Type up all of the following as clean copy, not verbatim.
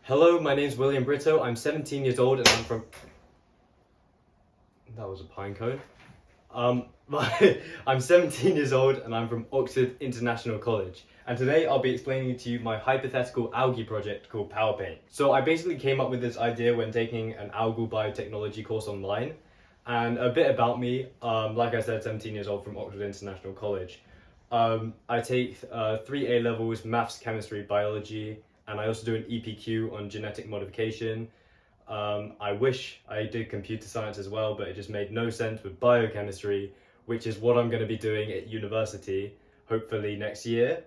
Hello, my name's William Brito. I'm 17 years old and I'm from... That was a pine cone. I'm 17 years old and I'm from Oxford International College. And today I'll be explaining to you my hypothetical algae project called PowerPaint. So I basically came up with this idea when taking an algal biotechnology course online. And a bit about me, like I said, 17 years old from Oxford International College. I take 3 A levels, maths, chemistry, biology, and I also do an EPQ on genetic modification. I wish I did computer science as well, but it just made no sense with biochemistry, which is what I'm going to be doing at university, hopefully next year.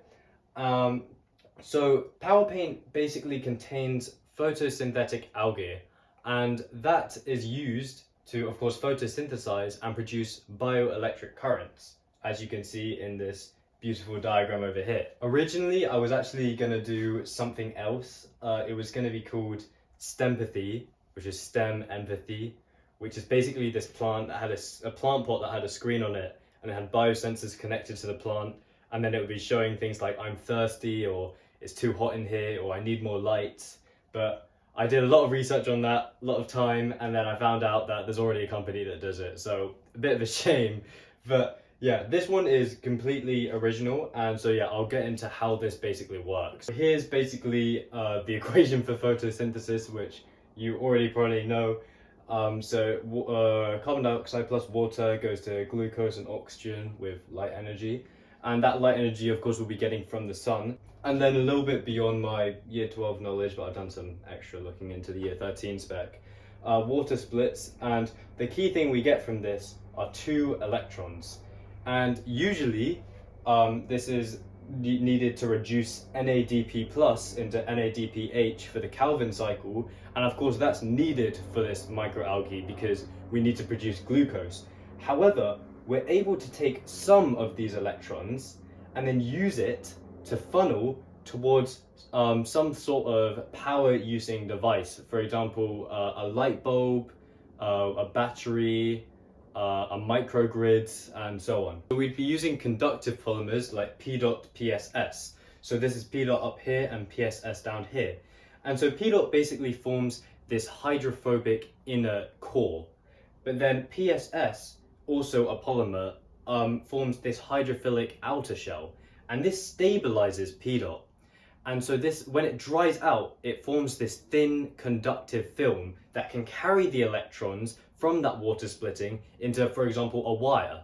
So PowerPaint basically contains photosynthetic algae, and that is used to, of course, photosynthesize and produce bioelectric currents, as you can see in this beautiful diagram over here. Originally, I was actually going to do something else. It was going to be called stempathy, which is stem empathy, which is basically this plant that had a plant pot that had a screen on it, and it had biosensors connected to the plant, and then it would be showing things like I'm thirsty, or it's too hot in here, or I need more light. But I did a lot of research on that, a lot of time, and then I found out that there's already a company that does it, so a bit of a shame. But yeah, this one is completely original, and so yeah, I'll get into how this basically works. Here's basically the equation for photosynthesis, which you already probably know. Carbon dioxide plus water goes to glucose and oxygen with light energy, and that light energy, of course, we'll be getting from the sun. And then a little bit beyond my year 12 knowledge, but I've done some extra looking into the year 13 spec. Water splits, and the key thing we get from this are 2 electrons. And usually, this is needed to reduce NADP plus into NADPH for the Calvin cycle. And of course, that's needed for this microalgae because we need to produce glucose. However, we're able to take some of these electrons and then use it to funnel towards some sort of power using device. For example, a light bulb, a battery, a microgrid, and so on. So we'd be using conductive polymers like P.PSS. So this is P. up here and PSS down here. And so P. basically forms this hydrophobic inner core. But then PSS, also a polymer, forms this hydrophilic outer shell. And this stabilizes P. And so this, when it dries out, it forms this thin conductive film that can carry the electrons from that water splitting into, for example, a wire.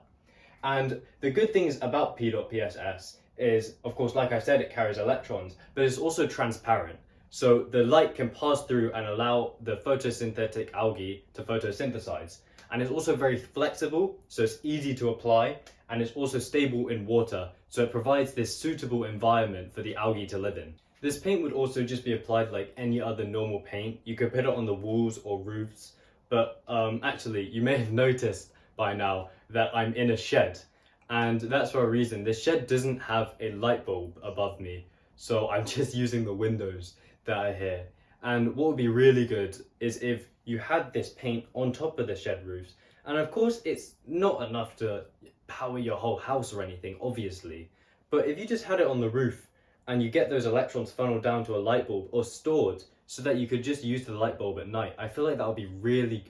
And the good things about P.PSS is, of course, like I said, it carries electrons, but it's also transparent. So the light can pass through and allow the photosynthetic algae to photosynthesize. And it's also very flexible, so it's easy to apply, and it's also stable in water, so it provides this suitable environment for the algae to live in. This paint would also just be applied like any other normal paint. You could put it on the walls or roofs, but actually, you may have noticed by now that I'm in a shed, and that's for a reason. This shed doesn't have a light bulb above me, so I'm just using the windows that are here. And what would be really good is if you had this paint on top of the shed roofs. And of course, it's not enough to power your whole house or anything, obviously. But if you just had it on the roof and you get those electrons funneled down to a light bulb or stored so that you could just use the light bulb at night, I feel like that would be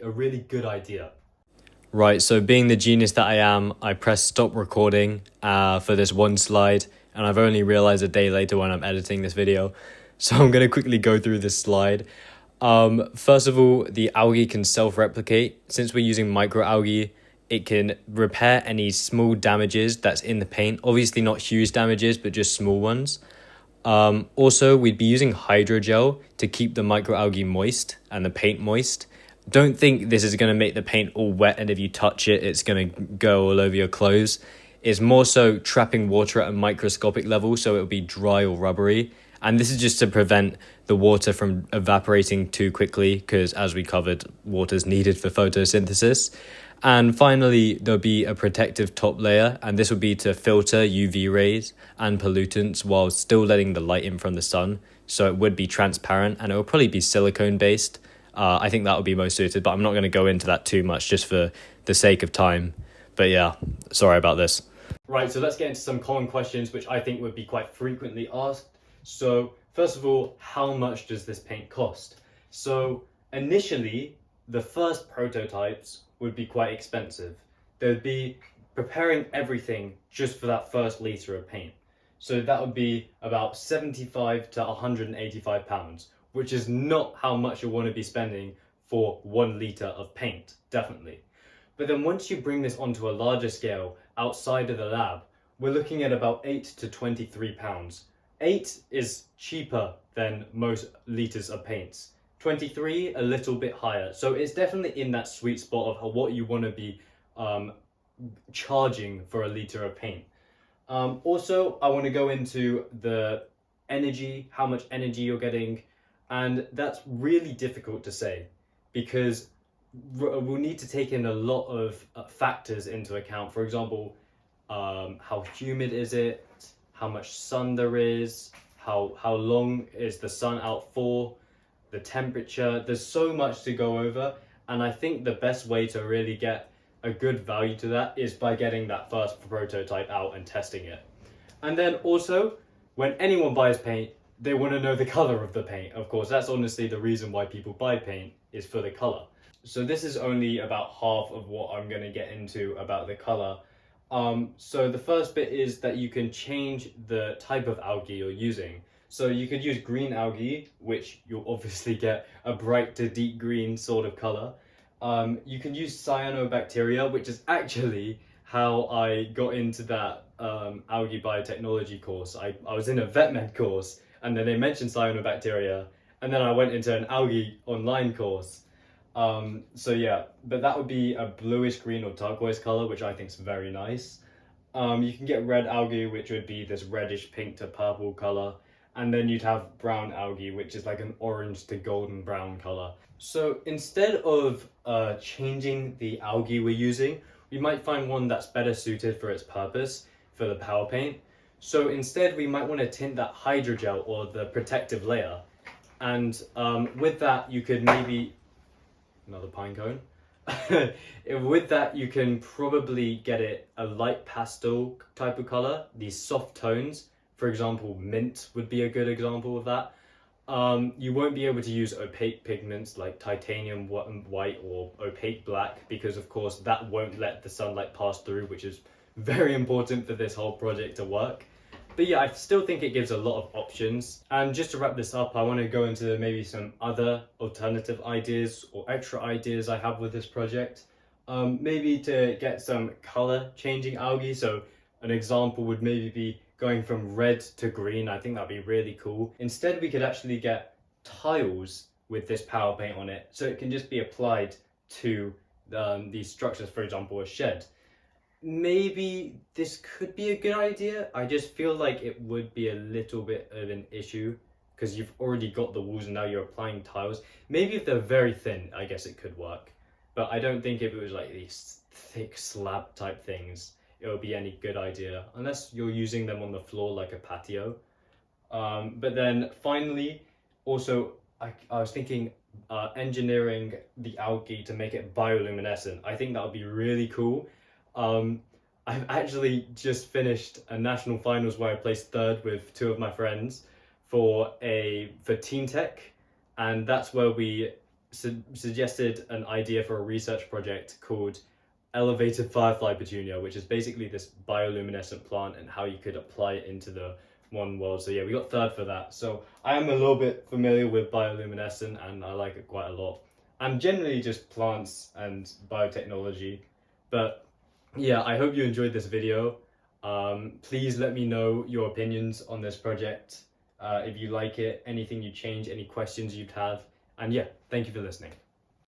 a really good idea. Right, so being the genius that I am, I pressed stop recording for this one slide, and I've only realized a day later when I'm editing this video. So I'm going to quickly go through this slide. First of all, the algae can self-replicate. Since we're using microalgae, it can repair any small damages that's in the paint. Obviously not huge damages, but just small ones. Also, we'd be using hydrogel to keep the microalgae moist and the paint moist. Don't think this is going to make the paint all wet, and if you touch it, it's going to go all over your clothes. It's more so trapping water at a microscopic level, so it'll be dry or rubbery. And this is just to prevent the water from evaporating too quickly, because as we covered, water is needed for photosynthesis. And finally, there'll be a protective top layer, and this will be to filter UV rays and pollutants while still letting the light in from the sun. So it would be transparent, and it will probably be silicone based. I think that would be most suited, but I'm not going to go into that too much just for the sake of time. But yeah, sorry about this. Right, so let's get into some common questions which I think would be quite frequently asked. So First of all, how much does this paint cost? So initially, the first prototypes would be quite expensive. They'd be preparing everything just for that first litre of paint. So that would be about 75 to 185 pounds, which is not how much you want to be spending for 1 litre of paint, definitely. But then once you bring this onto a larger scale outside of the lab, we're looking at about 8 to 23 pounds. 8 is cheaper than most litres of paints. 23, a little bit higher. So it's definitely in that sweet spot of what you want to be charging for a litre of paint. Also, I want to go into the energy, how much energy you're getting, and that's really difficult to say because we'll need to take in a lot of factors into account. For example, how humid is it, how much sun there is, how long is the sun out for, the temperature. There's so much to go over, and I think the best way to really get a good value to that is by getting that first prototype out and testing it. And then also, when anyone buys paint, they want to know the color of the paint. Of course, that's honestly the reason why people buy paint, is for the color. So this is only about half of what I'm going to get into about the color. So the first bit is that you can change the type of algae you're using. So you could use green algae, which you'll obviously get a bright to deep green sort of color. You can use cyanobacteria, which is actually how I got into that algae biotechnology course. I was in a vet med course, and then they mentioned cyanobacteria, and then I went into an algae online course. So yeah, but that would be a bluish green or turquoise color, which I think is very nice. You can get red algae, which would be this reddish pink to purple color. And then you'd have brown algae, which is like an orange to golden brown color. So instead of changing the algae we're using, we might find one that's better suited for its purpose, for the PowerPaint. So instead, we might want to tint that hydrogel or the protective layer. And with that, you could maybe, another pine cone. With that, you can probably get it a light pastel type of color, these soft tones. For example, mint would be a good example of that. You won't be able to use opaque pigments like titanium white or opaque black because, of course, that won't let the sunlight pass through, which is very important for this whole project to work. But yeah, I still think it gives a lot of options. And just to wrap this up, I want to go into maybe some other alternative ideas or extra ideas I have with this project. Maybe to get some color changing algae. So an example would maybe be going from red to green. I think that'd be really cool. Instead, we could actually get tiles with this power paint on it. So it can just be applied to these structures, for example, a shed. Maybe this could be a good idea. I just feel like it would be a little bit of an issue because you've already got the walls and now you're applying tiles. Maybe if they're very thin, I guess it could work. But I don't think if it was like these thick slab type things, it would be any good idea unless you're using them on the floor like a patio. But then finally, also, I was thinking engineering the algae to make it bioluminescent. I think that would be really cool. I've actually just finished a national finals where I placed third with 2 of my friends for Teen Tech, and that's where we suggested an idea for a research project called Elevated Firefly Petunia, which is basically this bioluminescent plant and how you could apply it into the one world. So yeah, we got third for that. So I am a little bit familiar with bioluminescent and I like it quite a lot. I'm generally just plants and biotechnology, but yeah, I hope you enjoyed this video. Please let me know your opinions on this project. If you like it, anything you change, any questions you'd have. And yeah, thank you for listening.